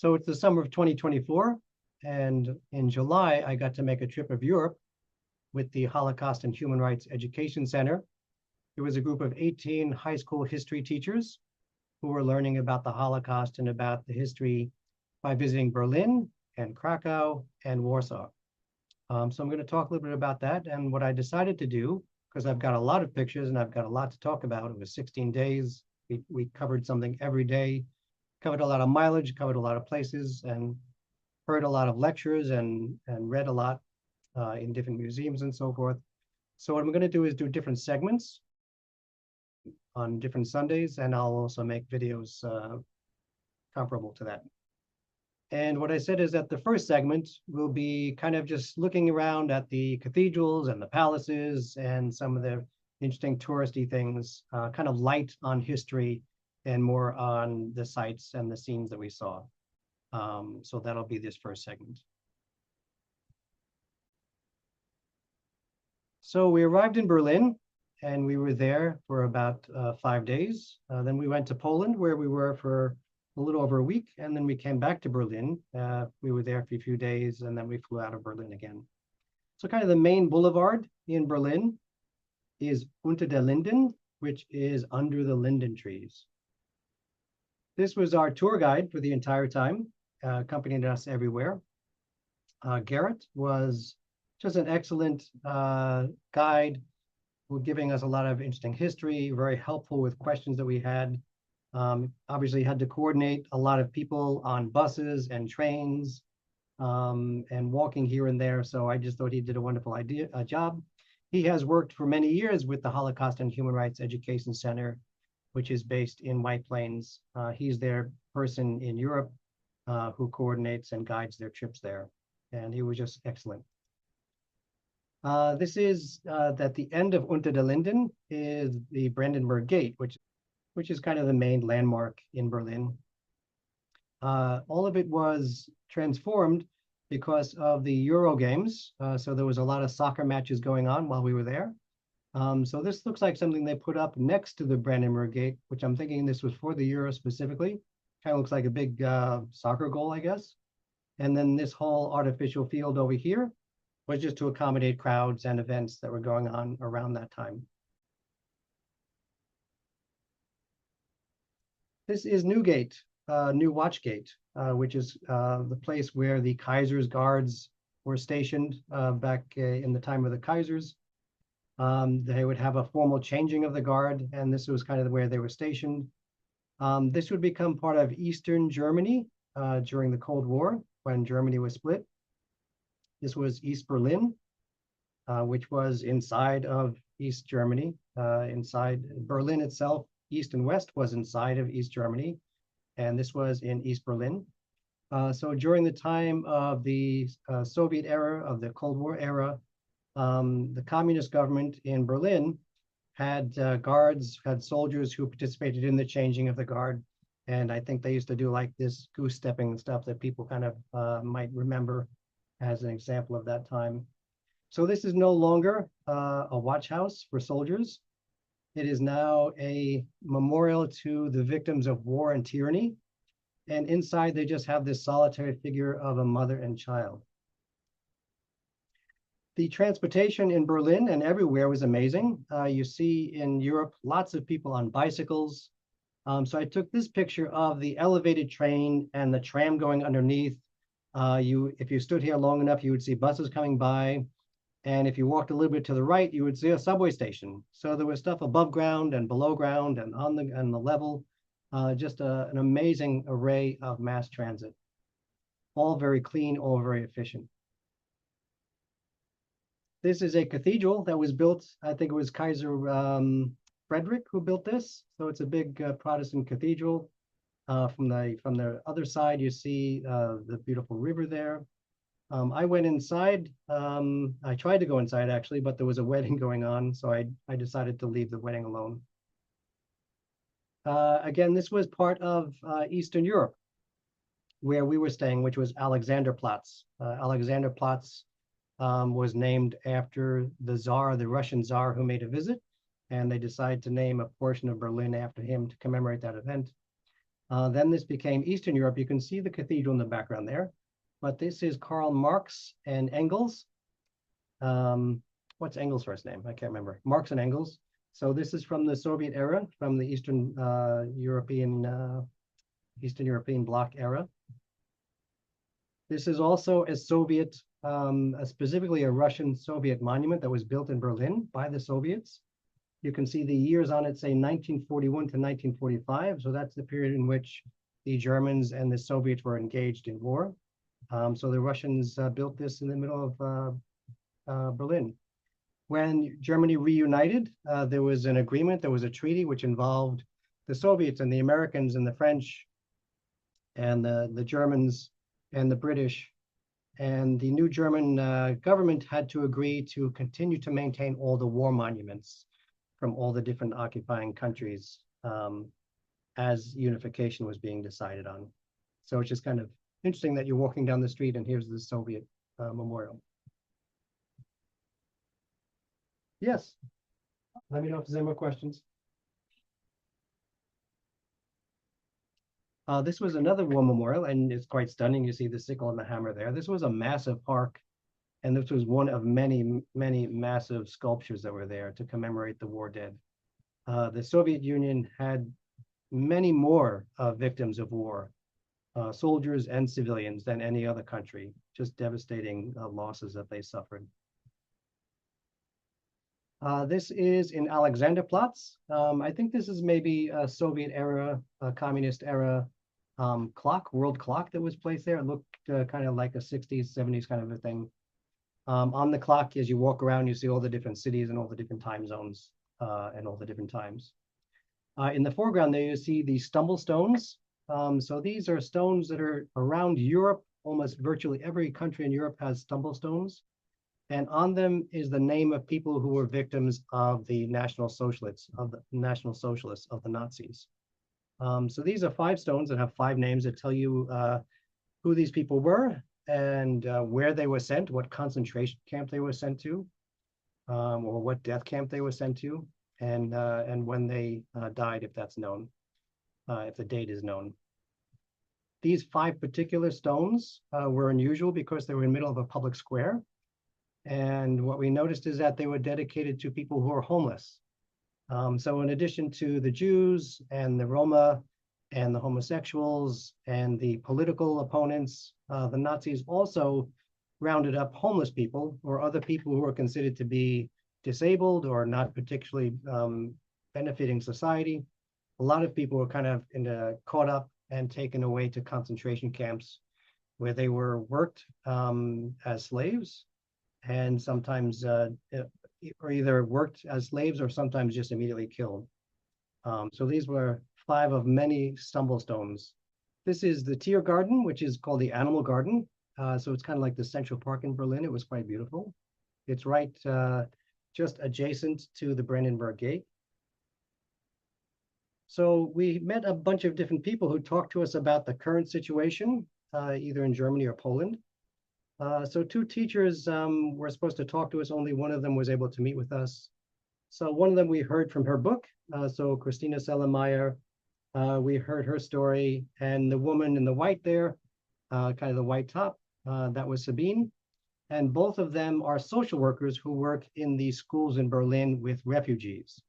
So it's the summer of 2024, and in July, I got to make a trip of Europe with the Holocaust and Human Rights Education Center. It was a group of 18 high school history teachers who were learning about the Holocaust and about the history by visiting Berlin and Krakow and Warsaw. So I'm going to talk a little bit about that and what I decided to do, because I've got a lot of pictures and I've got a lot to talk about. It was 16 days. We covered something every day, covered a lot of mileage, covered a lot of places, and heard a lot of lectures and read a lot in different museums and so forth. So what I'm going to do is do different segments on different Sundays, and I'll also make videos comparable to that. And what I said is that the first segment will be kind of just looking around at the cathedrals and the palaces and some of the interesting touristy things, kind of light on history and more on the sights and the scenes that we saw. So that'll be this first segment. So we arrived in Berlin and we were there for about 5 days. Then we went to Poland where we were for a little over a week, and then we came back to Berlin. We were there for a few days, and then we flew out of Berlin again. So kind of the main boulevard in Berlin is Unter der Linden, which is under the linden trees. This was our tour guide for the entire time, accompanying us everywhere. Garrett was just an excellent guide, giving us a lot of interesting history, very helpful with questions that we had. Obviously had to coordinate a lot of people on buses and trains and walking here and there. So I just thought he did a wonderful job. He has worked for many years with the Holocaust and Human Rights Education Center, which is based in White Plains. He's their person in Europe who coordinates and guides their trips there. And he was just excellent. This is at the end of Unter der Linden is the Brandenburg Gate, which is kind of the main landmark in Berlin. All of it was transformed because of the Euro Games. So there was a lot of soccer matches going on while we were there. So this looks like something they put up next to the Brandenburg Gate, which I'm thinking this was for the Euro specifically. Kind of looks like a big soccer goal, I guess. And then this whole artificial field over here was just to accommodate crowds and events that were going on around that time. This is Newgate, New Watchgate, which is the place where the Kaiser's guards were stationed back in the time of the Kaisers. They would have a formal changing of the guard, and this was kind of where they were stationed. This would become part of Eastern Germany during the Cold War, when Germany was split. This was East Berlin, which was inside of East Germany, inside Berlin itself. East and West was inside of East Germany, and this was in East Berlin. So during the time of the Soviet era, of the Cold War era, the communist government in Berlin had guards, had soldiers who participated in the changing of the guard. And I think they used to do like this goose stepping and stuff that people kind of might remember as an example of that time. So this is no longer a watch house for soldiers. It is now a memorial to the victims of war and tyranny. And inside, they just have this solitary figure of a mother and child. The transportation in Berlin and everywhere was amazing. You see in Europe, lots of people on bicycles. So I took this picture of the elevated train and the tram going underneath. If you stood here long enough, you would see buses coming by. And if you walked a little bit to the right, you would see a subway station. So there was stuff above ground and below ground and on the level, just an amazing array of mass transit. All very clean, all very efficient. This is a cathedral that was built, I think it was Kaiser Frederick who built this. So it's a big Protestant cathedral. From the other side, you see the beautiful river there. I went inside. I tried to go inside actually, but there was a wedding going on, so I decided to leave the wedding alone. Again, this was part of Eastern Europe, where we were staying, which was Alexanderplatz. Alexanderplatz was named after the Tsar, the Russian Tsar, who made a visit, and they decided to name a portion of Berlin after him to commemorate that event. Then this became Eastern Europe. You can see the cathedral in the background there, but this is Karl Marx and Engels. What's Engels' first name? I can't remember. Marx and Engels. So this is from the Soviet era, from the Eastern European Bloc era. This is also a Soviet, specifically a Russian Soviet monument that was built in Berlin by the Soviets. You can see the years on it say 1941 to 1945. So that's the period in which the Germans and the Soviets were engaged in war. So the Russians built this in the middle of Berlin. When Germany reunited, there was an agreement, there was a treaty which involved the Soviets and the Americans and the French and the Germans and the British. And the new German government had to agree to continue to maintain all the war monuments from all the different occupying countries as unification was being decided on. So it's just kind of interesting that you're walking down the street and here's the Soviet memorial. Yes, let me know if there's any more questions. This was another war memorial, and it's quite stunning. You see the sickle and the hammer there. This was a massive park, and this was one of many, many massive sculptures that were there to commemorate the war dead. The Soviet Union had many more victims of war, soldiers and civilians, than any other country, just devastating losses that they suffered. This is in Alexanderplatz. I think this is maybe a Soviet era, a communist era clock, world clock that was placed there. It looked kind of like a 60s, 70s kind of a thing. On the clock, as you walk around, you see all the different cities and all the different time zones and all the different times. In the foreground there, you see the stumble stones. So these are stones that are around Europe. Almost virtually every country in Europe has stumble stones. And on them is the name of people who were victims of the National Socialists, of the Nazis. So these are 5 stones that have 5 names that tell you who these people were and where they were sent, what concentration camp they were sent to, or what death camp they were sent to, and when they died, if that's known, if the date is known. These 5 particular stones were unusual because they were in the middle of a public square. And what we noticed is that they were dedicated to people who are homeless. So in addition to the Jews and the Roma and the homosexuals and the political opponents, the Nazis also rounded up homeless people or other people who were considered to be disabled or not particularly benefiting society. A lot of people were kind of caught up and taken away to concentration camps where they were worked as slaves, and sometimes or either worked as slaves or sometimes just immediately killed. So these were 5 of many stumble stones. This is the Tiergarten, which is called the Animal Garden. So it's kind of like the Central Park in Berlin. It was quite beautiful. It's right just adjacent to the Brandenburg Gate. So we met a bunch of different people who talked to us about the current situation, either in Germany or Poland. So 2 teachers were supposed to talk to us. Only one of them was able to meet with us. So one of them we heard from her book. So Christina Sellemeyer, we heard her story. And the woman in the white there, kind of the white top, that was Sabine. And both of them are social workers who work in the schools in Berlin with refugees.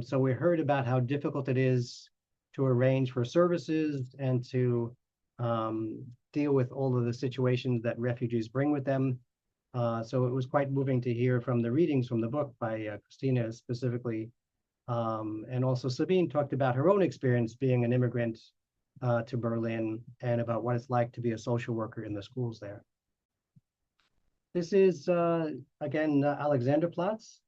So we heard about how difficult it is to arrange for services and to deal with all of the situations that refugees bring with them. So it was quite moving to hear from the readings from the book by Christina specifically. And also Sabine talked about her own experience being an immigrant to Berlin and about what it's like to be a social worker in the schools there. This is, again, Alexanderplatz.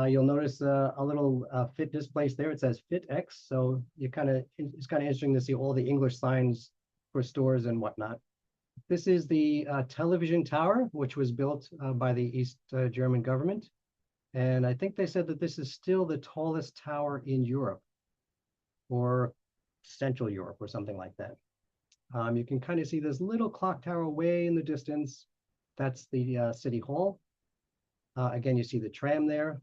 You'll notice a little fitness place there. It says FitX. So it's kind of interesting to see all the English signs for stores and whatnot. This is the television tower, which was built by the East German government. And I think they said that this is still the tallest tower in Europe or Central Europe or something like that. You can kind of see this little clock tower way in the distance. That's the City Hall. Again, you see the tram there.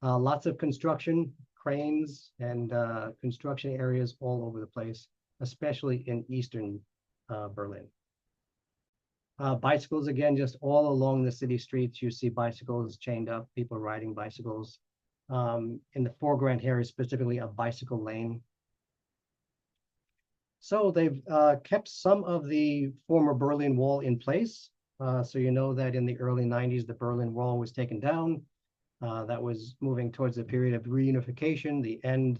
Lots of construction cranes and construction areas all over the place, especially in eastern Berlin. Bicycles, again, just all along the city streets, you see bicycles chained up, people riding bicycles. In the foreground here is specifically a bicycle lane. So they've kept some of the former Berlin Wall in place. So you know that in the early 90s, the Berlin Wall was taken down. That was moving towards the period of reunification, the end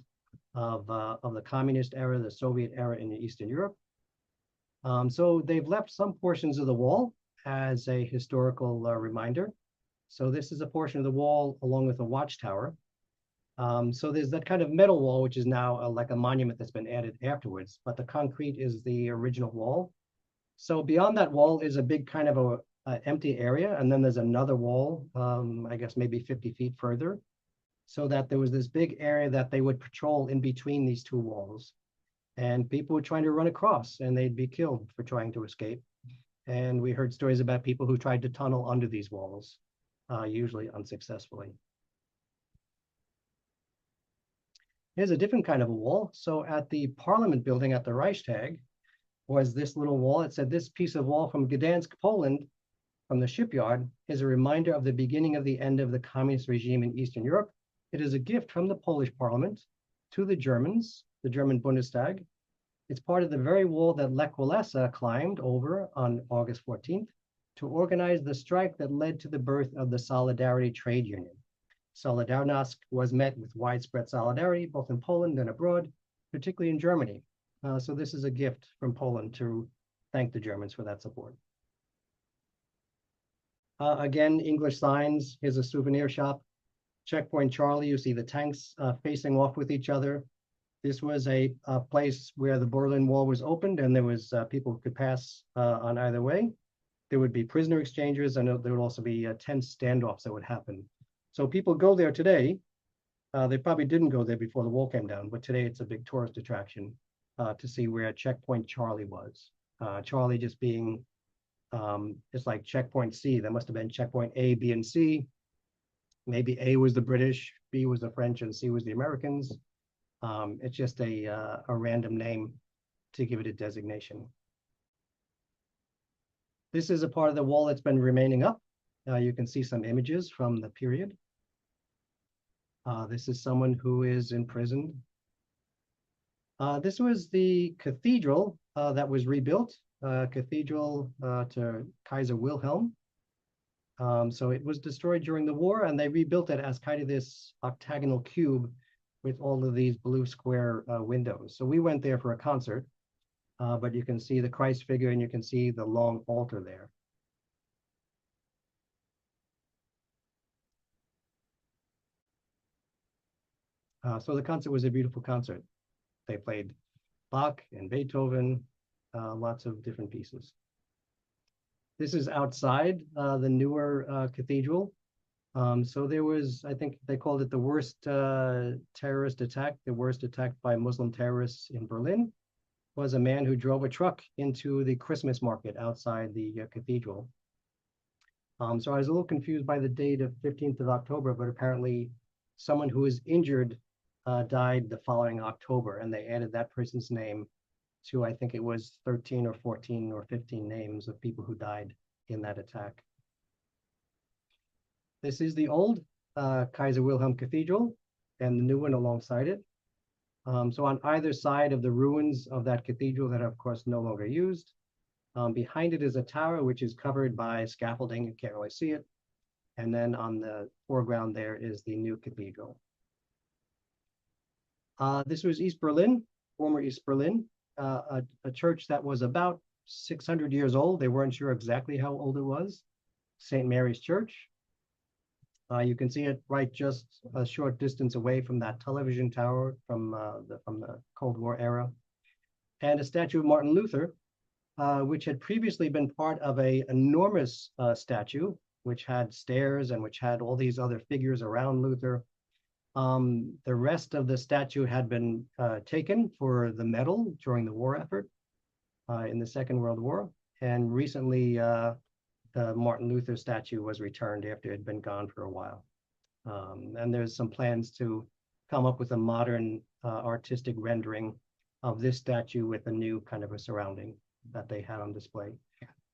of the communist era, the Soviet era in Eastern Europe. So they've left some portions of the wall as a historical reminder. So this is a portion of the wall along with the watchtower. So there's that kind of metal wall, which is now like a monument that's been added afterwards, but the concrete is the original wall. So beyond that wall is a big kind of a empty area, and then there's another wall, I guess maybe 50 feet further, so that there was this big area that they would patrol in between these two walls. And people were trying to run across, and they'd be killed for trying to escape. And we heard stories about people who tried to tunnel under these walls, usually unsuccessfully. Here's a different kind of a wall. So at the Parliament building at the Reichstag was this little wall. It said, this piece of wall from Gdansk, Poland, from the shipyard, is a reminder of the beginning of the end of the communist regime in Eastern Europe. It is a gift from the Polish Parliament to the Germans, the German Bundestag. It's part of the very wall that Lech Walesa climbed over on August 14th to organize the strike that led to the birth of the Solidarity Trade Union. Solidarność was met with widespread solidarity, both in Poland and abroad, particularly in Germany. So this is a gift from Poland to thank the Germans for that support. Again, English signs. Here's a souvenir shop. Checkpoint Charlie, you see the tanks facing off with each other. This was a place where the Berlin Wall was opened, and there was people who could pass on either way. There would be prisoner exchanges, and there would also be tense standoffs that would happen. So people go there today. They probably didn't go there before the wall came down, but today it's a big tourist attraction to see where Checkpoint Charlie was. Charlie just being, it's like Checkpoint C. There must have been Checkpoint A, B, and C. Maybe A was the British, B was the French, and C was the Americans. It's just a random name to give it a designation. This is a part of the wall that's been remaining up. You can see some images from the period. This is someone who is imprisoned. This was the cathedral that was rebuilt, cathedral to Kaiser Wilhelm. So it was destroyed during the war, and they rebuilt it as kind of this octagonal cube with all of these blue square windows. So we went there for a concert, but you can see the Christ figure, and you can see the long altar there. So the concert was a beautiful concert. They played Bach and Beethoven, lots of different pieces. This is outside the newer cathedral. So there was, I think they called it the worst terrorist attack, the worst attack by Muslim terrorists in Berlin, was a man who drove a truck into the Christmas market outside the cathedral. So I was a little confused by the date of 15th of October, but apparently someone who was injured died the following October, and they added that person's name to, I think it was 13 or 14 or 15 names of people who died in that attack. This is the old Kaiser Wilhelm Cathedral and the new one alongside it. So on either side of the ruins of that cathedral that are, of course, no longer used, behind it is a tower which is covered by scaffolding. You can't really see it. And then on the foreground there is the new cathedral. This was East Berlin, former East Berlin, a church that was about 600 years old. They weren't sure exactly how old it was. St. Mary's Church. You can see it right just a short distance away from that television tower from the Cold War era. And a statue of Martin Luther, which had previously been part of an enormous statue, which had stairs and which had all these other figures around Luther. The rest of the statue had been taken for the medal during the war effort in the Second World War. And recently, the Martin Luther statue was returned after it had been gone for a while. And there's some plans to come up with a modern artistic rendering of this statue with a new kind of a surrounding that they had on display.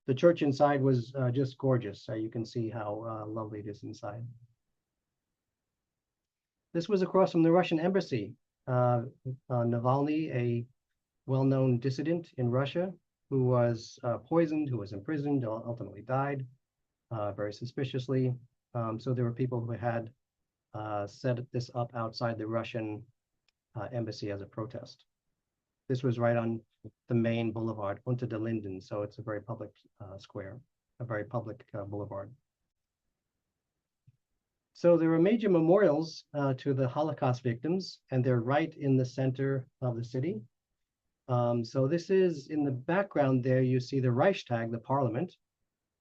The church inside was just gorgeous. So you can see how lovely it is inside. This was across from the Russian embassy. Navalny, a well-known dissident in Russia, who was poisoned, who was imprisoned, ultimately died very suspiciously. So there were people who had set this up outside the Russian embassy as a protest. This was right on the main boulevard, Unter den Linden, so it's a very public square, a very public boulevard. So there are major memorials to the Holocaust victims, and they're right in the center of the city. So this is in the background there, you see the Reichstag, the parliament,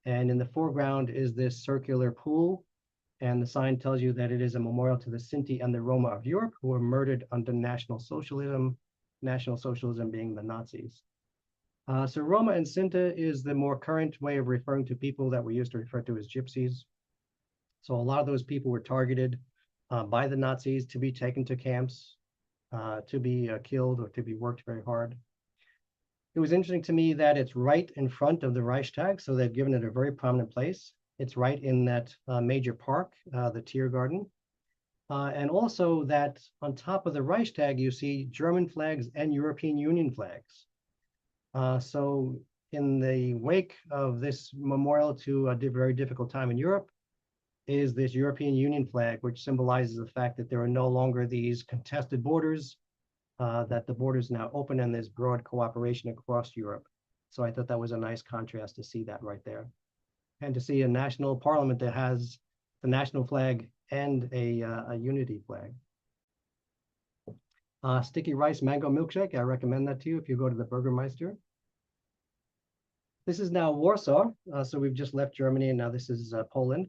and in the foreground is this circular pool, and the sign tells you that it is a memorial to the Sinti and the Roma of Europe who were murdered under National Socialism being the Nazis. So Roma and Sinti is the more current way of referring to people that we used to refer to as gypsies. So a lot of those people were targeted by the Nazis to be taken to camps, to be killed or to be worked very hard. It was interesting to me that it's right in front of the Reichstag, so they've given it a very prominent place. It's right in that major park, the Tiergarten. And also that on top of the Reichstag, you see German flags and European Union flags. So in the wake of this memorial to a very difficult time in Europe, is this European Union flag, which symbolizes the fact that there are no longer these contested borders, that the borders now open and there's broad cooperation across Europe. So I thought that was a nice contrast to see that right there. And to see a national parliament that has the national flag and a unity flag. Sticky rice mango milkshake, I recommend that to you if you go to the Burgermeister. This is now Warsaw, so we've just left Germany and now this is Poland.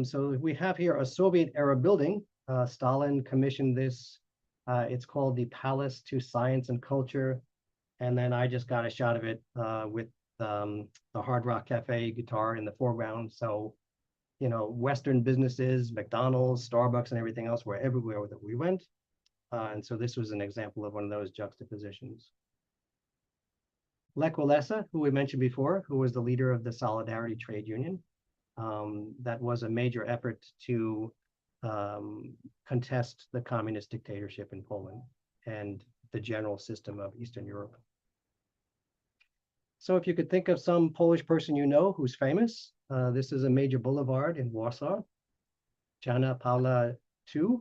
So we have here a Soviet era building. Stalin commissioned this. It's called the Palace to Science and Culture. And then I just got a shot of it with the Hard Rock Cafe guitar in the foreground. So, you know, Western businesses, McDonald's, Starbucks, and everything else were everywhere that we went. And so this was an example of one of those juxtapositions. Lech Walesa, who we mentioned before, who was the leader of the Solidarity Trade Union. That was a major effort to contest the communist dictatorship in Poland and the general system of Eastern Europe. So if you could think of some Polish person you know who's famous, this is a major boulevard in Warsaw, Jana Paula II.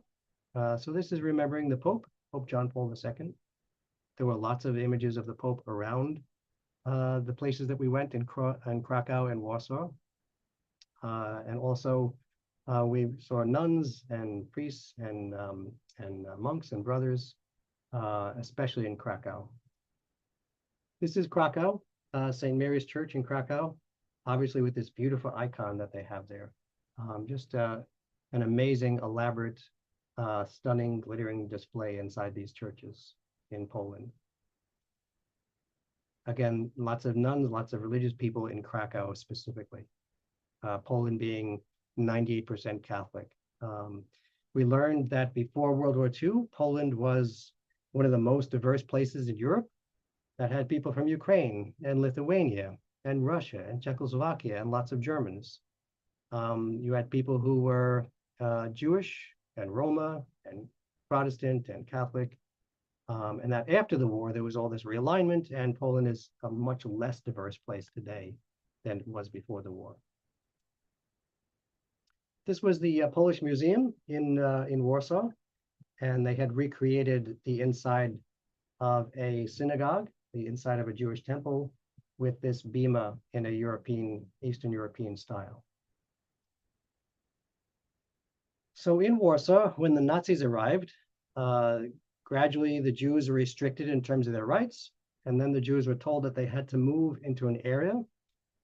So this is remembering the Pope, Pope John Paul II. There were lots of images of the Pope around the places that we went in Krakow and Warsaw. And also we saw nuns and priests and monks and brothers, especially in Krakow. This is Krakow, St. Mary's Church in Krakow, obviously with this beautiful icon that they have there. Just an amazing, elaborate, stunning, glittering display inside these churches in Poland. Again, lots of nuns, lots of religious people in Krakow specifically. Poland being 98% Catholic. We learned that before World War II, Poland was one of the most diverse places in Europe that had people from Ukraine and Lithuania and Russia and Czechoslovakia and lots of Germans. You had people who were Jewish and Roma and Protestant and Catholic. And that after the war, there was all this realignment, and Poland is a much less diverse place today than it was before the war. This was the Polish Museum in Warsaw, and they had recreated the inside of a synagogue, the inside of a Jewish temple, with this bema in a Eastern European style. So in Warsaw, when the Nazis arrived, gradually the Jews were restricted in terms of their rights, and then the Jews were told that they had to move into an area.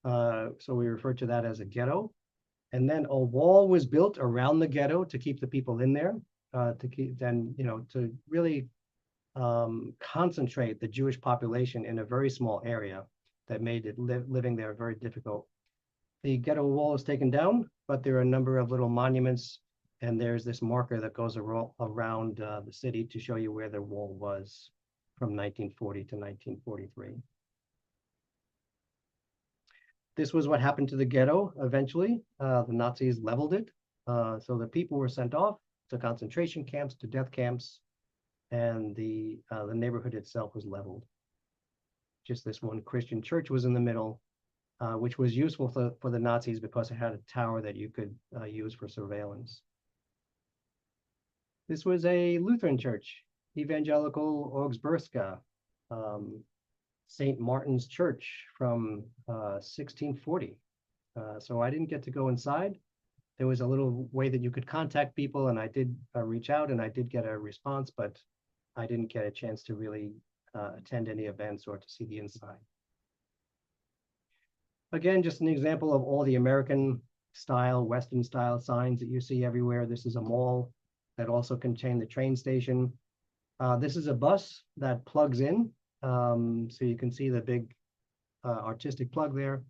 So we refer to that as a ghetto. And then a wall was built around the ghetto to keep the people in there, to really concentrate the Jewish population in a very small area that made it living there very difficult. The ghetto wall is taken down, but there are a number of little monuments And there's this marker that goes around the city to show you where the wall was from 1940 to 1943. This was what happened to the ghetto eventually. The Nazis leveled it. So the people were sent off to concentration camps, to death camps, and the neighborhood itself was leveled. Just this one Christian church was in the middle, which was useful for the Nazis because it had a tower that you could use for surveillance. This was a Lutheran church, Evangelical Augsburska, St. Martin's Church from 1640. So I didn't get to go inside. There was a little way that you could contact people, and I did reach out, and I did get a response, but I didn't get a chance to really attend any events or to see the inside. Again, just an example of all the American style, Western style signs that you see everywhere. This is a mall that also contained the train station. This is a bus that plugs in. So you can see the big artistic plug there.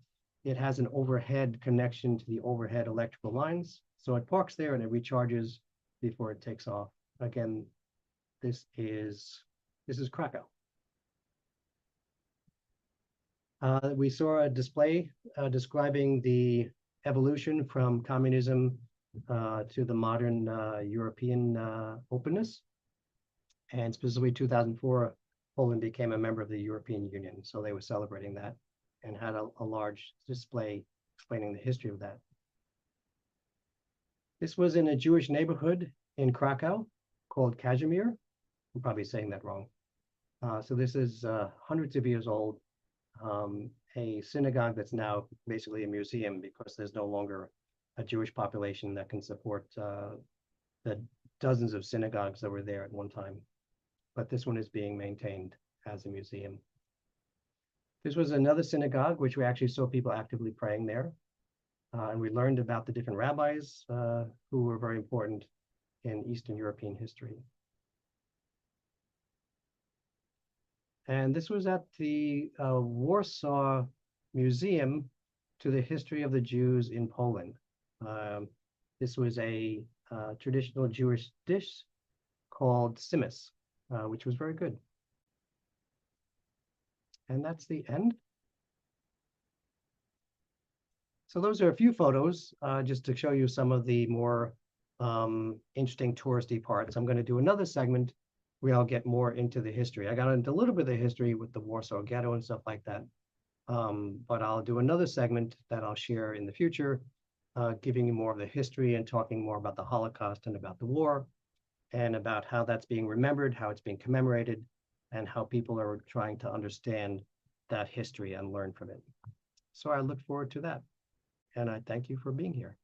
It has an overhead connection to the overhead electrical lines. So it parks there and it recharges before it takes off. Again, this is Krakow. We saw a display describing the evolution from communism to the modern European openness. And specifically 2004, Poland became a member of the European Union. So they were celebrating that and had a large display explaining the history of that. This was in a Jewish neighborhood in Krakow called Kazimir. I'm probably saying that wrong. So this is hundreds of years old, a synagogue that's now basically a museum because there's no longer a Jewish population that can support the dozens of synagogues that were there at one time. But this one is being maintained as a museum. This was another synagogue, which we actually saw people actively praying there. And we learned about the different rabbis who were very important in Eastern European history. And this was at the Warsaw Museum to the History of the Jews in Poland. This was a traditional Jewish dish called simis, which was very good. And that's the end. So those are a few photos just to show you some of the more interesting touristy parts. I'm going to do another segment where I'll get more into the history. I got into a little bit of the history with the Warsaw Ghetto and stuff like that. But I'll do another segment that I'll share in the future, giving you more of the history and talking more about the Holocaust and about the war and about how that's being remembered, how it's being commemorated, and how people are trying to understand that history and learn from it. So I look forward to that. And I thank you for being here.